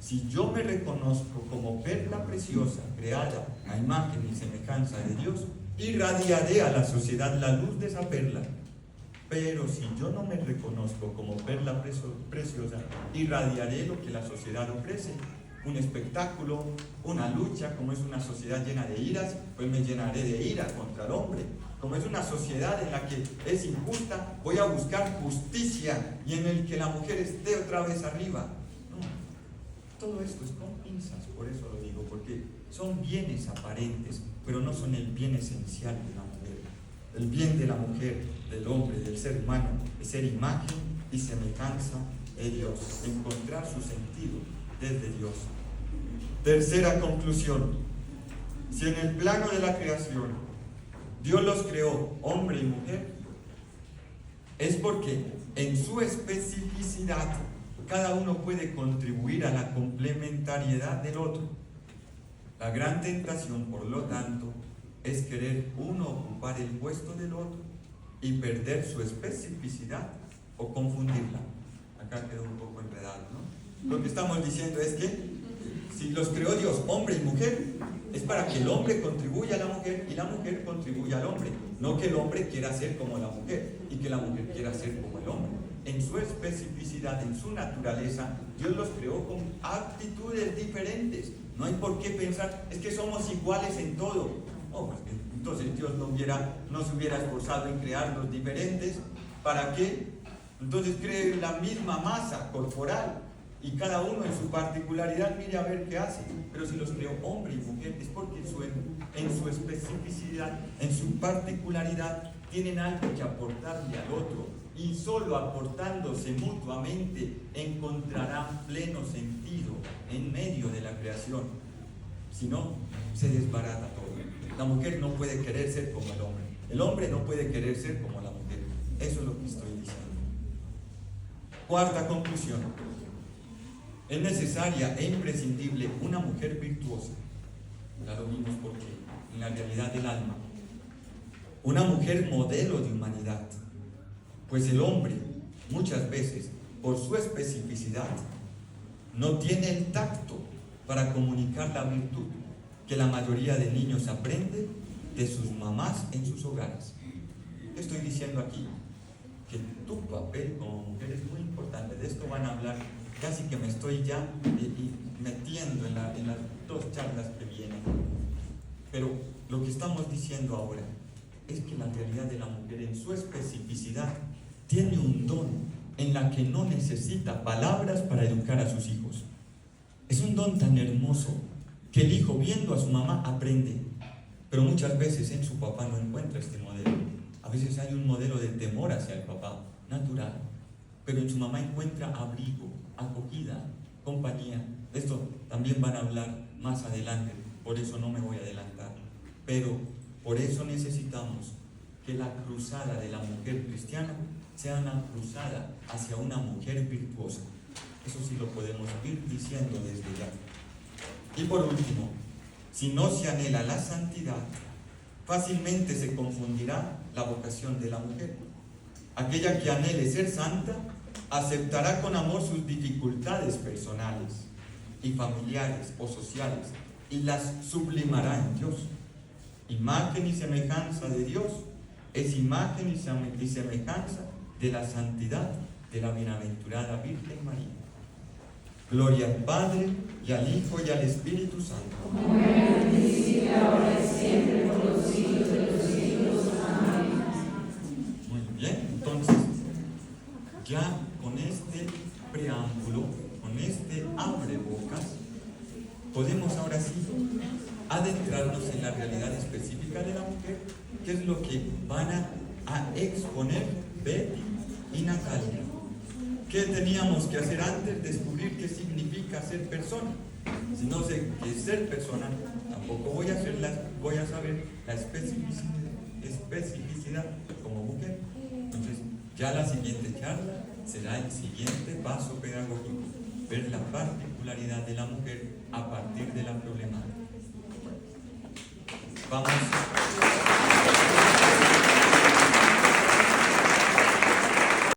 Si yo me reconozco como perla preciosa, creada a imagen y semejanza de Dios, irradiaré a la sociedad la luz de esa perla. Pero si yo no me reconozco como perla preciosa, irradiaré lo que la sociedad ofrece: un espectáculo, una lucha. Como es una sociedad llena de iras, pues me llenaré de ira contra el hombre. Como es una sociedad en la que es injusta, voy a buscar justicia y en el que la mujer esté otra vez arriba. Todo esto es con pinzas, por eso lo digo, porque son bienes aparentes, pero no son el bien esencial de la mujer. El bien de la mujer, del hombre, del ser humano, es ser imagen y semejanza de Dios, encontrar su sentido desde Dios. Tercera conclusión: si en el plano de la creación Dios los creó hombre y mujer, es porque en su especificidad cada uno puede contribuir a la complementariedad del otro. La gran tentación, por lo tanto, es querer uno ocupar el puesto del otro y perder su especificidad o confundirla. Acá quedó un poco enredado, ¿no? Lo que estamos diciendo es que si los creó Dios, hombre y mujer, es para que el hombre contribuya a la mujer y la mujer contribuya al hombre, no que el hombre quiera ser como la mujer y que la mujer quiera ser como el hombre. En su especificidad, en su naturaleza, Dios los creó con actitudes diferentes. No hay por qué pensar, es que somos iguales en todo. Oh, pues entonces Dios no se hubiera esforzado en crearlos diferentes. ¿Para qué? Entonces cree la misma masa corporal y cada uno en su particularidad mire a ver qué hace. Pero si los creó hombre y mujer, es porque en su especificidad, en su particularidad, tienen algo que aportarle al otro. Y solo aportándose mutuamente encontrarán pleno sentido en medio de la creación. Si no, se desbarata todo. La mujer no puede querer ser como el hombre no puede querer ser como la mujer. Eso es lo que estoy diciendo. Cuarta conclusión: es necesaria e imprescindible una mujer virtuosa. Ya lo vimos porque en la realidad del alma, una mujer modelo de humanidad. Pues el hombre, muchas veces, por su especificidad, no tiene el tacto para comunicar la virtud que la mayoría de niños aprende de sus mamás en sus hogares. Estoy diciendo aquí que tu papel como mujer es muy importante. De esto van a hablar, casi que me estoy ya metiendo en las dos charlas que vienen. Pero lo que estamos diciendo ahora es que la realidad de la mujer en su especificidad tiene un don en la que no necesita palabras para educar a sus hijos. Es un don tan hermoso que el hijo, viendo a su mamá, aprende, pero muchas veces en su papá no encuentra este modelo. A veces hay un modelo de temor hacia el papá, natural, pero en su mamá encuentra abrigo, acogida, compañía. De esto también van a hablar más adelante, por eso no me voy a adelantar. Pero por eso necesitamos que la cruzada de la mujer cristiana sea una cruzada hacia una mujer virtuosa. Eso sí lo podemos ir diciendo desde ya. Y por último, si no se anhela la santidad, fácilmente se confundirá la vocación de la mujer. Aquella que anhele ser santa aceptará con amor sus dificultades personales y familiares o sociales y las sublimará en Dios. Imagen y semejanza de Dios es imagen y semejanza de la santidad de la bienaventurada Virgen María. Gloria al Padre, y al Hijo, y al Espíritu Santo. Como era en el principio, ahora y siempre, por los siglos de los siglos. Amén. Muy bien, entonces, ya con este preámbulo, con este abrebocas, podemos ahora sí adentrarnos en la realidad específica de la mujer, que es lo que van a exponer Betty y Natalia. ¿Qué teníamos que hacer antes? Descubrir qué significa ser persona. Si no sé qué es ser persona, tampoco voy a saber la especificidad como mujer. Entonces, ya la siguiente charla será el siguiente paso pedagógico, ver la particularidad de la mujer a partir de la problemática. Vamos.